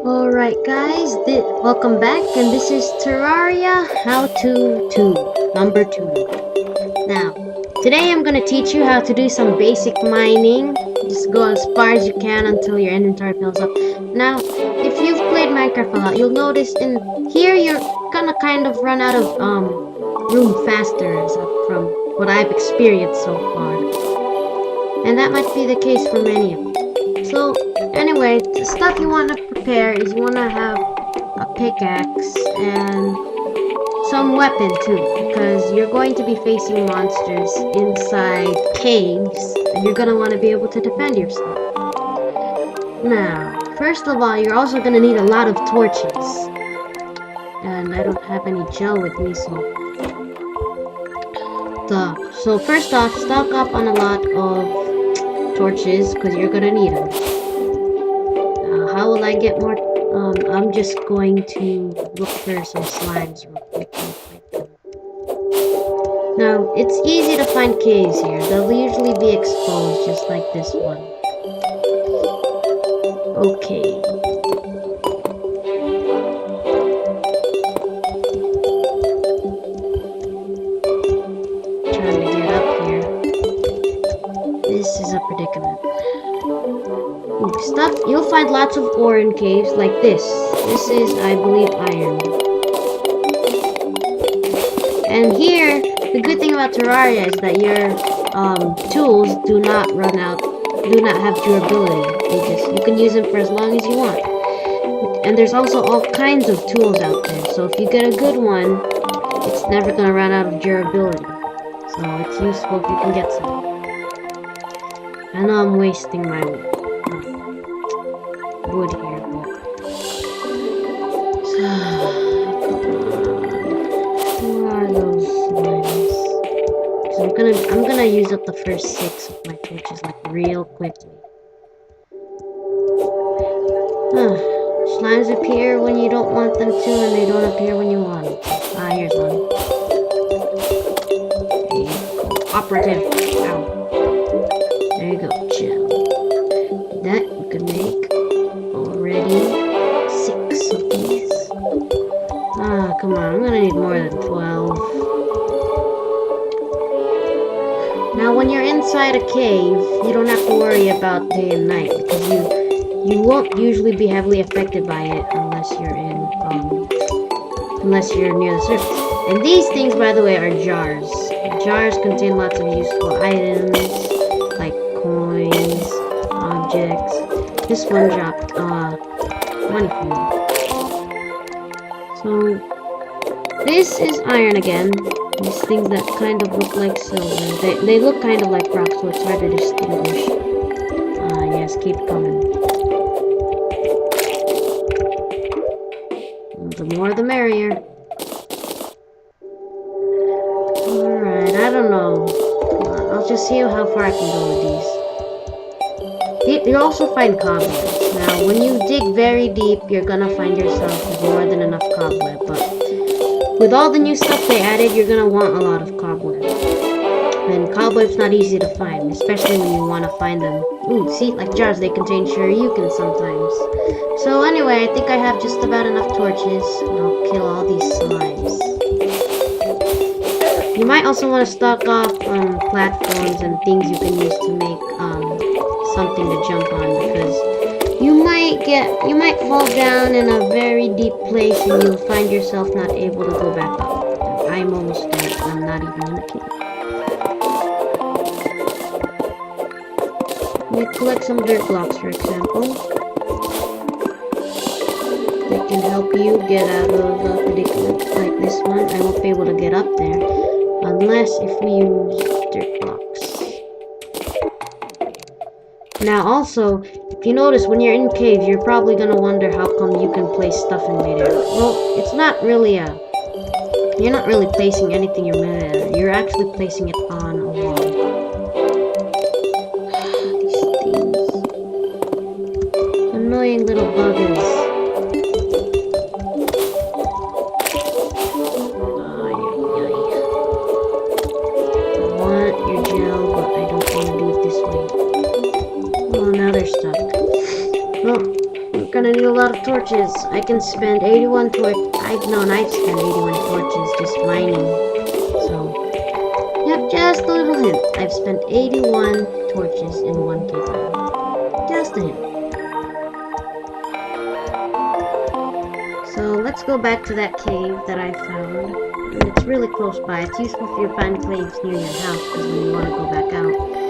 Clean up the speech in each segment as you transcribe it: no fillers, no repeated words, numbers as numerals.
Alright guys, welcome back, and this is Terraria How To 2, number 2. Now, today I'm gonna teach you how to do some basic mining. Just go as far as you can until your inventory fills up. Now, if you've played Minecraft a lot, you'll notice in here you're gonna kind of run out of room faster from what I've experienced so far. And that might be the case for many of you. So, anyway, the stuff you want to prepare is you want to have a pickaxe and some weapon too, because you're going to be facing monsters inside caves, and you're going to want to be able to defend yourself. Now, first of all, you're also going to need a lot of torches. And I don't have any gel with me, so first off, stock up on a lot of torches, because you're going to need them. How will I get more? I'm just going to look for some slimes real quick. Now, it's easy to find caves here. They'll usually be exposed, just like this one. Okay. Trying to get up here. This is a predicament. Stuff, you'll find lots of ore in caves like this. This is, I believe, iron. And here, the good thing about Terraria is that your tools do not run out, do not have durability. You can use them for as long as you want. And there's also all kinds of tools out there. So if you get a good one, it's never going to run out of durability. So it's useful if you can get some. I know I'm wasting my wood here, but where are those slimes? So I'm gonna use up the first 6 of my torches like real quickly. Slimes appear when you don't want them to, and they don't appear when you want them. Here's one. There you go. Operative. Ow. There you go. Gel. That you can make. Already 6 of these. Come on, I'm gonna need more than 12. Now, when you're inside a cave, you don't have to worry about day and night, because you won't usually be heavily affected by it unless you're near the surface. And these things, by the way, are jars. Jars contain lots of useful items, like coins, objects. This one dropped, one food. So, this is iron again. These things that kind of look like silver. They look kind of like rock, so it's hard to distinguish. Yes, keep coming. The more the merrier. Alright, I don't know. I'll just see how far I can go with these. You also find cobwebs. Now, when you dig very deep, you're gonna find yourself more than enough cobweb, but with all the new stuff they added, you're gonna want a lot of cobweb. And cobweb's not easy to find, especially when you want to find them. Ooh, see, like jars, they contain shoryuken sometimes. So anyway, I think I have just about enough torches, and I'll kill all these slimes. You might also want to stock off on platforms and things you can use to make something to jump on, because you might fall down in a very deep place and you'll find yourself not able to go back up. I'm almost dead. I'm not even in the cave. Let me collect some dirt blocks, for example. They can help you get out of a predicament like this one. I won't be able to get up there unless if we use dirt blocks. Now also, if you notice, when you're in caves, you're probably gonna wonder how come you can place stuff in midair. Well, it's not really you're not really placing anything in midair. You're actually placing it on a wall. These things. Annoying little buggers. I want your gel, but I don't want to do it this way. Oh, now they're stuck. Well, gonna need a lot of torches. I can spend 81 torch. I've spent 81 torches just mining. So, yep, just a little hint. I've spent 81 torches in one cave. Just a hint. So let's go back to that cave that I found. And it's really close by. It's useful if you find caves near your house because when you want to go back out.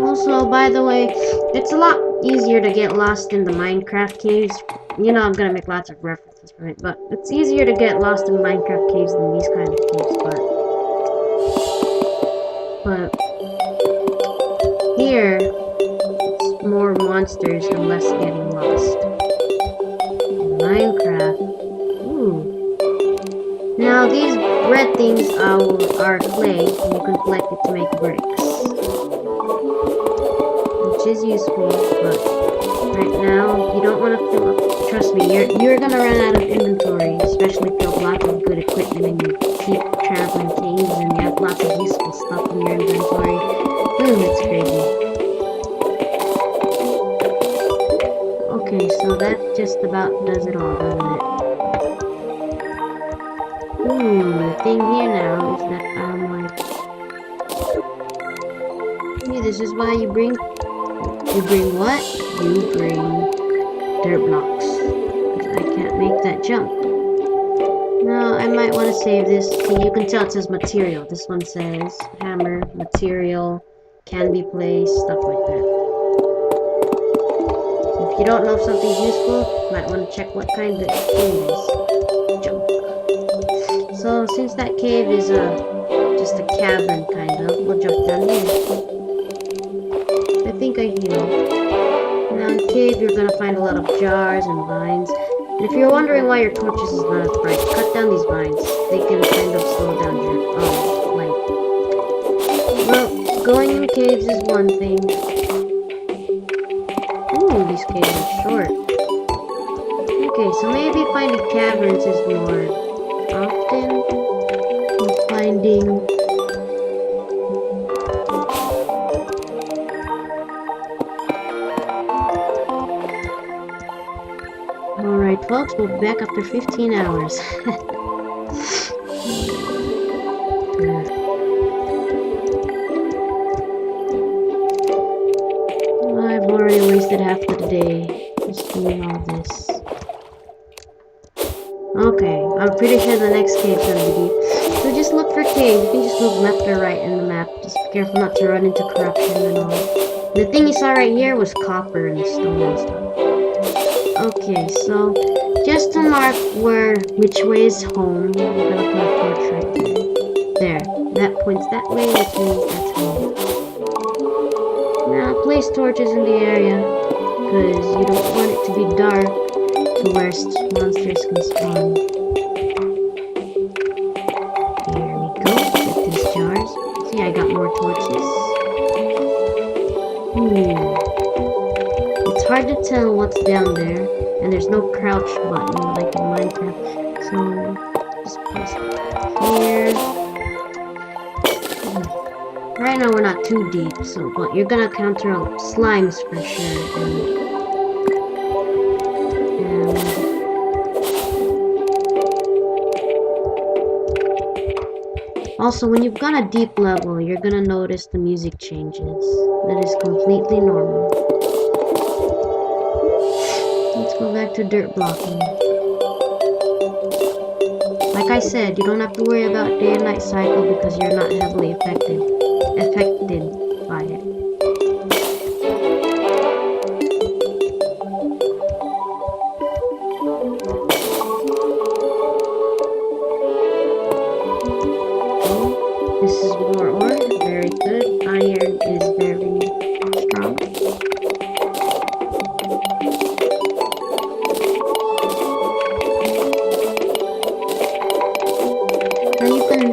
Also, by the way, it's a lot easier to get lost in the Minecraft caves. You know I'm gonna make lots of references from it, but it's easier to get lost in Minecraft caves than these kind of caves, but here, it's more monsters and less getting lost. In Minecraft, ooh. Now these red things are clay, and you can collect it to make bricks. Which is useful, but right now, you don't want to fill up. Trust me, you're gonna run out of inventory, especially if you have lots of good equipment and you keep traveling caves and you have lots of useful stuff in your inventory. It's crazy. Okay, so that just about does it all, doesn't it? The thing here now is that I'm like, hey, this is why you bring what? You bring dirt blocks. Because I can't make that jump. Now, I might want to save this. See, you can tell it says material. This one says hammer, material, can be placed, stuff like that. So if you don't know if something's useful, you might want to check what kind of cave it is. Jump. So, since that cave is just a cavern, kind of, we'll jump down here. I think I healed. Now in cave, you're gonna find a lot of jars and vines. And if you're wondering why your torches is not as bright, cut down these vines. They can kind of slow down your light. Well, going in caves is one thing. Ooh, these caves are short. Okay, so maybe finding caverns is more often than finding. Alright folks, we'll be back after 15 hours. I've already wasted half of the day just doing all this. Okay, I'm pretty sure the next cave's gonna be deep. So just look for caves. You can just move left or right in the map. Just be careful not to run into corruption and all. The thing you saw right here was copper and stone and stuff. Okay, so just to mark which way is home, we're gonna put a torch right there. There, that points that way, which means that's home. Now place torches in the area, because you don't want it to be dark to where monsters can spawn. Here we go, get these jars. See, I got more torches. It's hard to tell what's down there, and there's no crouch button like in Minecraft, so just place it here. Right now we're not too deep, but you're gonna encounter slimes for sure, and also when you've got a deep level, you're gonna notice the music changes. That is completely normal. Let's go back to dirt blocking. Like I said, you don't have to worry about day and night cycle because you're not heavily affected by it. This is more ore, very good. Iron is very strong.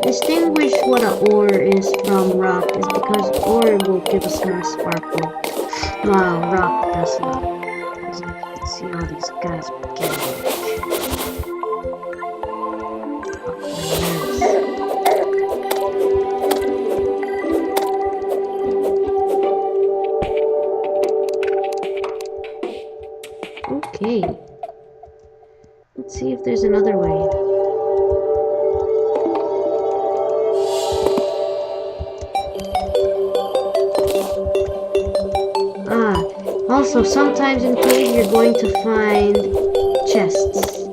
Distinguish what an ore is from rock is because ore will give a small sparkle, while rock does not. As you can see, all these guys are getting Okay. Let's see if there's another way. Also, sometimes in caves you're going to find chests.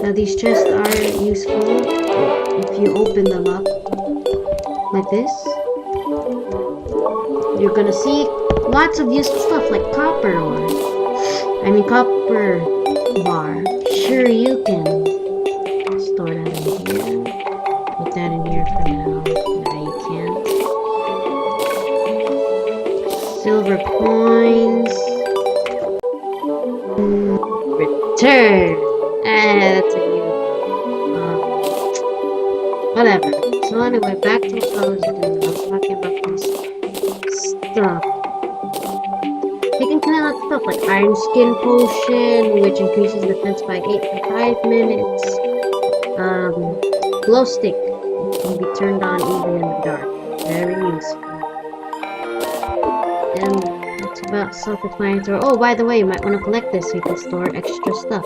Now these chests are useful if you open them up like this. You're gonna see lots of useful stuff like copper ore. Copper bar. Sure, you can store that in here. Put that in here for now. Now you can't. Silver coins. Return. That's a new. Whatever. So anyway, back to what I was doing. I was talking about this stuff. You can clean out stuff like iron skin potion, which increases defense by 8 for 5 minutes. Glow stick can be turned on even in the dark. Very useful. And that's about self-explanatory. Oh, by the way, you might want to collect this so you can store extra stuff.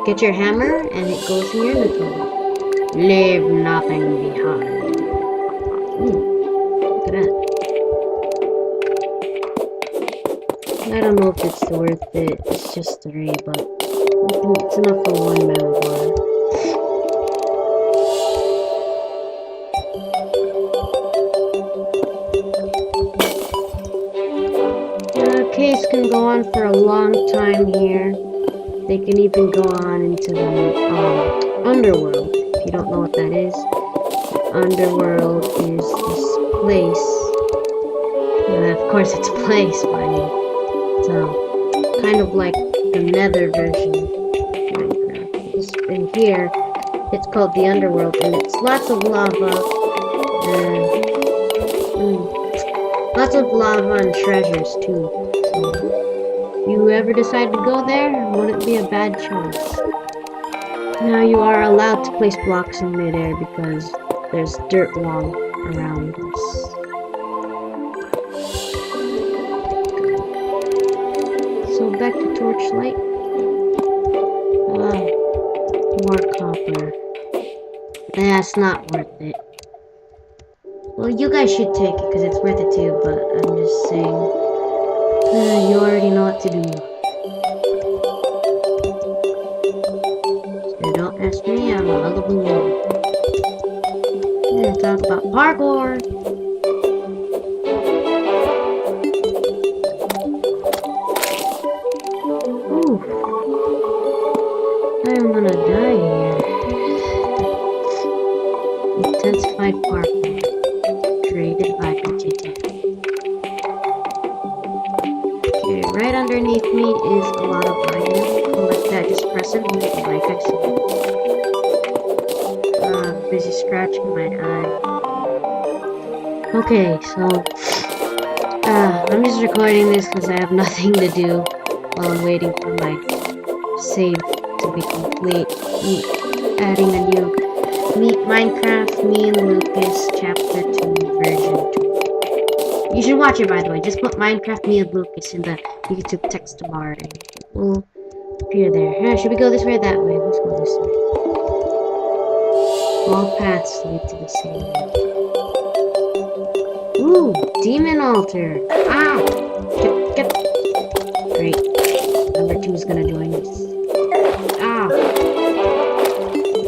Get your hammer, and it goes in your inventory. Leave nothing behind. Look at that. I don't know if it's worth it. It's just 3, but it's enough for 1 metal bar. Caves can go on for a long time here. They can even go on into the underworld. If you don't know what that is, the underworld is this place. Of course, it's a place, but I mean, it's kind of like the Nether version of Minecraft. In here, it's called the underworld, and it's lots of lava. Lots of lava and treasures too. So, if you ever decide to go there, it wouldn't be a bad choice. Now you are allowed to place blocks in midair because there's dirt wall around us. So back to torchlight. More copper. That's not worth it. Well, you guys should take it because it's worth it too, but I'm just saying. You already know what to do. So don't ask me, I'm a lovable woman. Talk about parkour. Ooh. I'm gonna die here. Intensified parkour. Created by JediMasterOW. Okay, right underneath me is a lot of iron. Like that, just press it and make it like I said. Busy scratching my eye. Okay, so I'm just recording this because I have nothing to do while I'm waiting for my save to be complete. Adding a new Minecraft Me and Lucas Chapter 2 version 2. You should watch it, by the way. Just put Minecraft Me and Lucas in the YouTube text bar and it will appear there. Should we go this way or that way? Let's go this way. All paths lead to the same way. Ooh, demon altar. Ah! Get. Great. Number 2 is gonna join us. Ah! I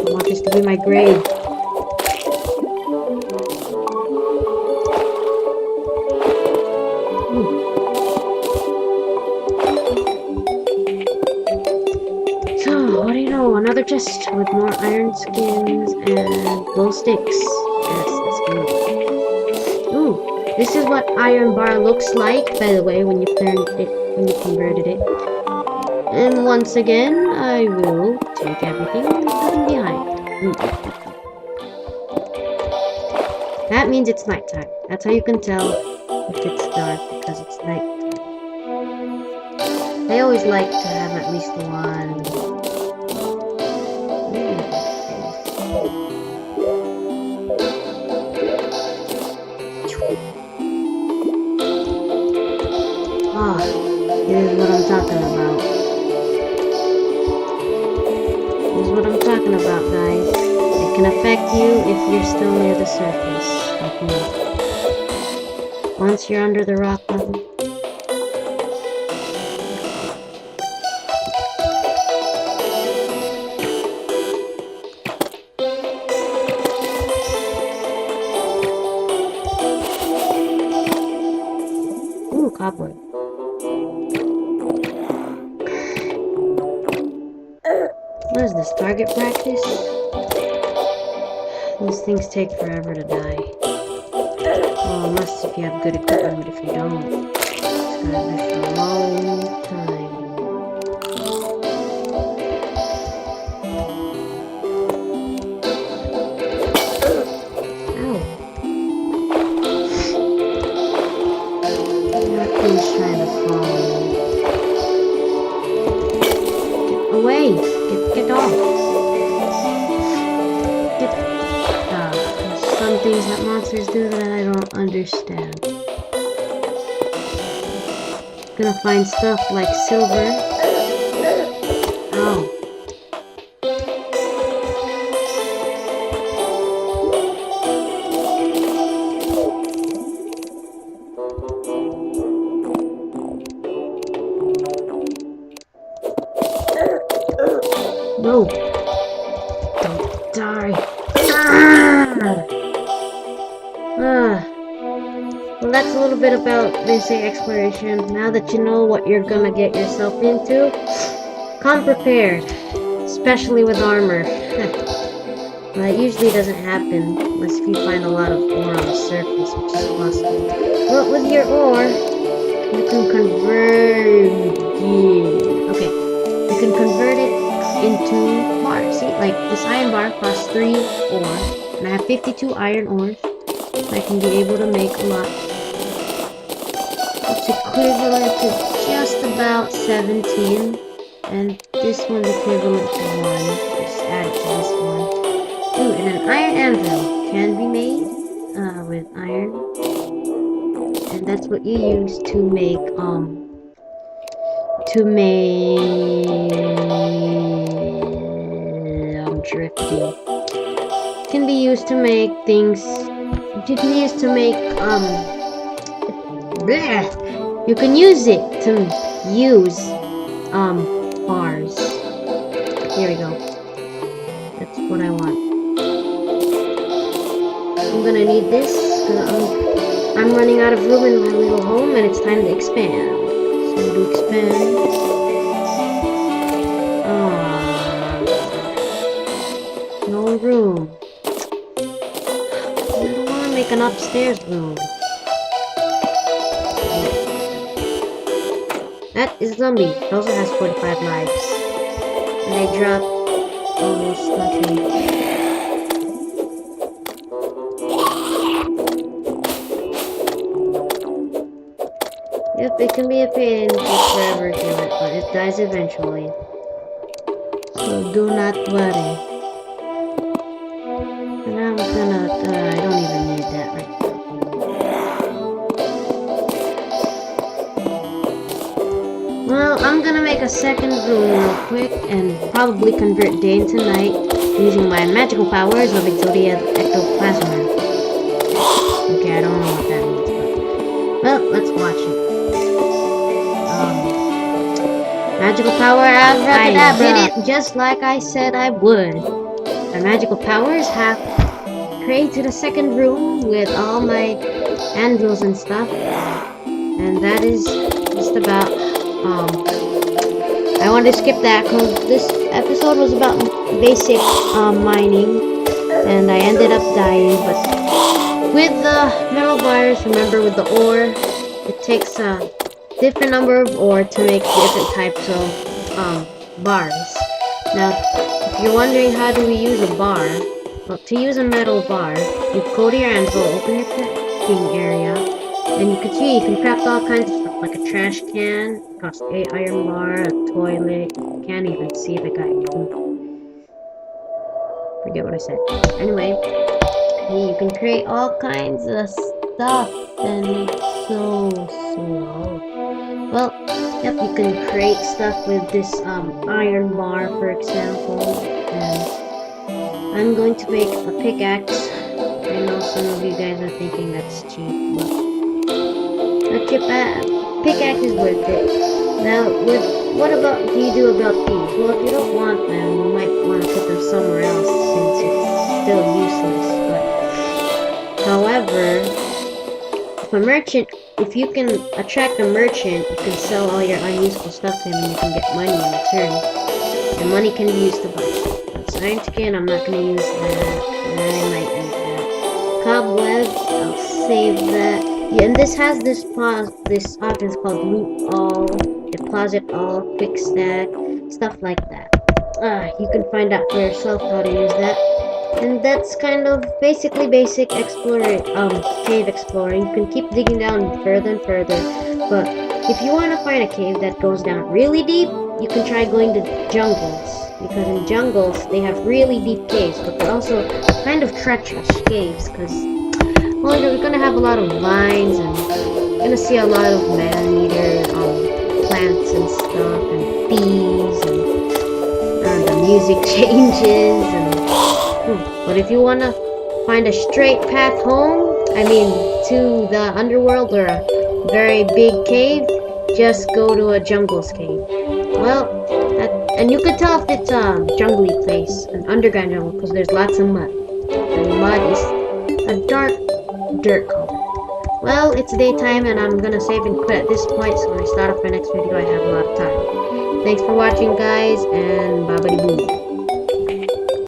want this to be my grave. So, what do you know? Another chest with more iron skins and glow sticks. Yes, that's good. Ooh, this is what iron bar looks like, by the way, when you converted it. And once again, I will take everything and leave them behind. That means it's nighttime. That's how you can tell if it's dark, because it's nighttime. I always like to have at least one. This is what I'm talking about. is what I'm talking about, guys. It can affect you if you're still near the surface, like me. Once you're under the rock level. Ooh, cobweb. What is this, target practice? These things take forever to die. Well, unless if you have good equipment, but if you don't, it's gonna be for a long time. Ow. That thing's trying to follow me. Get away! Get off! There's some things that monsters do that I don't understand. Gonna find stuff like silver. Ow. No! Don't die! Well, that's a little bit about basic exploration. Now that you know what you're gonna get yourself into, come prepared, especially with armor. That usually doesn't happen unless if you find a lot of ore on the surface, which is possible. But with your ore, you can convert okay, you can convert it into bars. See, like this iron bar costs 3 ore, and I have 52 iron ores. I can be able to make a lot. It's equivalent to just about 17, and this one's equivalent to 1. Just add it to this one. Ooh, and an iron anvil can be made with iron, and that's what you use to make I'm drifting. Can be used to make things. You can use to make bleh. You can use it to use bars. Here we go. That's what I want. I'm gonna need this because I'm running out of room in my little home and it's time to expand. So to expand. No room. I don't want to make an upstairs room. That is a zombie. It also has 45 lives. And they drop almost nothing. Yep, it can be a pain to forever kill it, but it dies eventually. So do not worry. And I'm gonna, I don't even need that right now. Well, I'm gonna make a second room real quick and probably convert day into night using my magical powers of Exodia Ectoplasma. Okay, I don't know what that means, but well, let's watch it. Magical power, I did it just like I said I would. My magical powers have created a second room with all my anvils and stuff, and that is just about. I wanted to skip that because this episode was about basic mining, and I ended up dying. But with the metal bars, remember with the ore, it takes a different number of ore to make different types of bars. Now, if you're wondering how do we use a bar, well, to use a metal bar, you go to your anvil, open your crafting area, and you can see you can craft all kinds of stuff, like a trash can, cost 8 iron bar, a toilet, you can't even see the guy. Forget what I said. Anyway, you can create all kinds of stuff, and it's so slow. Well, Yep, you can create stuff with this iron bar, for example. And I'm going to make a pickaxe. I know some of you guys are thinking that's cheap, but pickaxe is worth it. Now, what about do you do about these? Well, if you don't want them, you might want to put them somewhere else since it's still useless. But however, if you can attract a merchant, you can sell all your unuseful stuff to him and you can get money in return. And money can be used to buy stuff. Iron skin, I'm not going to use that. And I might use that. Cobwebs, I'll save that. Yeah, and this has this option called loot all, deposit all, quick stack, stuff like that. You can find out for yourself how to use that. And that's kind of basically basic cave exploring. You can keep digging down further and further, but if you want to find a cave that goes down really deep, you can try going to jungles. Because in jungles, they have really deep caves, but they're also kind of treacherous caves, because, well, you're going to have a lot of vines, and you're going to see a lot of man-eater plants and stuff, and bees, and the music changes, but if you want to find a straight path home, to the underworld or a very big cave, just go to a jungle's cave. Well, and you could tell if it's a jungly place, an underground jungle, because there's lots of mud. And mud is a dark dirt color. Well, it's daytime and I'm gonna save and quit at this point, so when I start up my next video, I have a lot of time. Thanks for watching, guys, and bye-bye boom.